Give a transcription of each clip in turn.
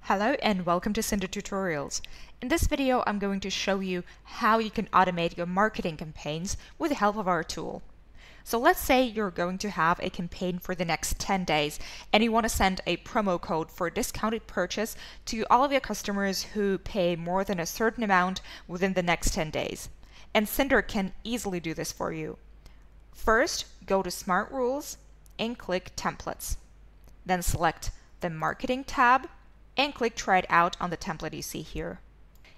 Hello and welcome to Synder Tutorials. In this video, I'm going to show you how you can automate your marketing campaigns with the help of our tool. So let's say you're going to have a campaign for the next 10 days and you want to send a promo code for a discounted purchase to all of your customers who pay more than a certain amount within the next 10 days. And Synder can easily do this for you. First, go to Smart Rules and click Templates. Then select the Marketing tab and click Try It Out on the template you see here.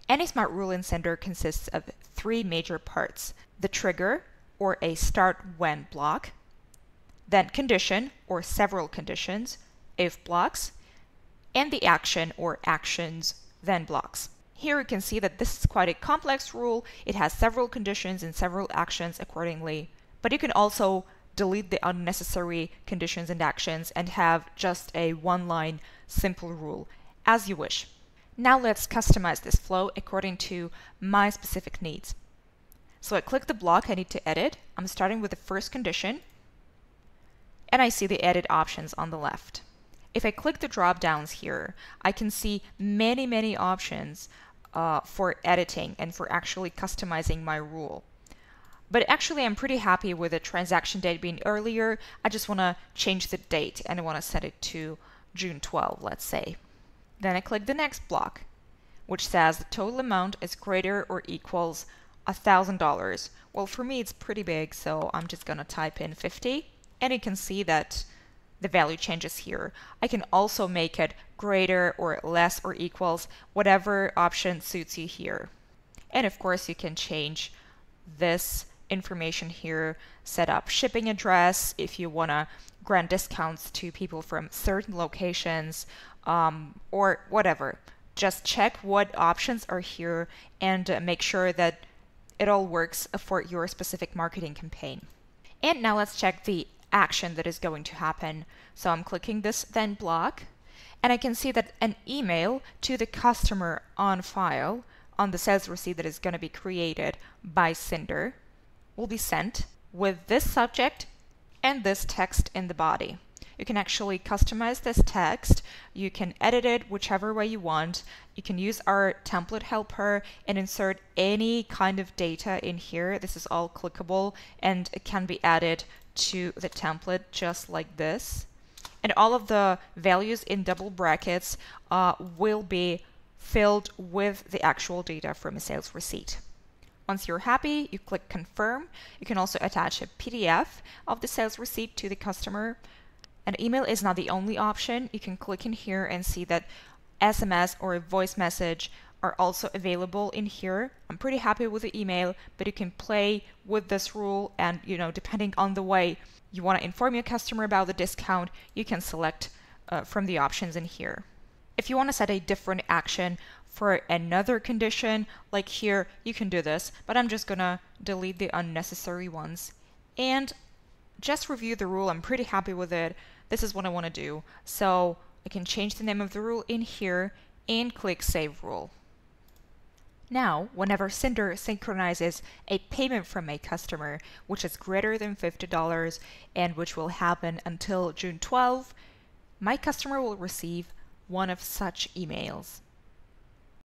Any smart rule in Synder consists of three major parts: the trigger, or a start when block, then condition, or several conditions, if blocks, and the action, or actions, then blocks. Here you can see that this is quite a complex rule. It has several conditions and several actions accordingly, but you can also delete the unnecessary conditions and actions and have just a one-line simple rule, as you wish. Now let's customize this flow according to my specific needs. So I click the block I need to edit. I'm starting with the first condition, and I see the edit options on the left. If I click the drop downs here, I can see many options for editing and for actually customizing my rule. But actually I'm pretty happy with the transaction date being earlier. I just want to change the date and I want to set it to June 12, let's say. Then I click the next block, which says the total amount is greater or equals $1,000. Well, for me it's pretty big, so I'm just gonna type in 50, and you can see that the value changes here. I can also make it greater or less or equals, whatever option suits you here. And of course you can change this information here, set up shipping address if you want to grant discounts to people from certain locations, or whatever. Just check what options are here and make sure that it all works for your specific marketing campaign. And now let's check the action that is going to happen. So I'm clicking this then block, and I can see that an email to the customer on file on the sales receipt that is going to be created by Synder will be sent with this subject and this text in the body. You can actually customize this text. You can edit it whichever way you want. You can use our template helper and insert any kind of data in here. This is all clickable and it can be added to the template just like this. And all of the values in double brackets will be filled with the actual data from a sales receipt. Once you're happy, you click confirm. You can also attach a PDF of the sales receipt to the customer. And email is not the only option. You can click in here and see that SMS or a voice message are also available in here. I'm pretty happy with the email, but you can play with this rule, and depending on the way you want to inform your customer about the discount, you can select from the options in here. If you want to set a different action for another condition, like here, you can do this, but I'm just gonna delete the unnecessary ones and just review the rule. I'm pretty happy with it. This is what I want to do. So I can change the name of the rule in here and click Save Rule. Now, whenever Synder synchronizes a payment from a customer, which is greater than $50 and which will happen until June 12, my customer will receive one of such emails.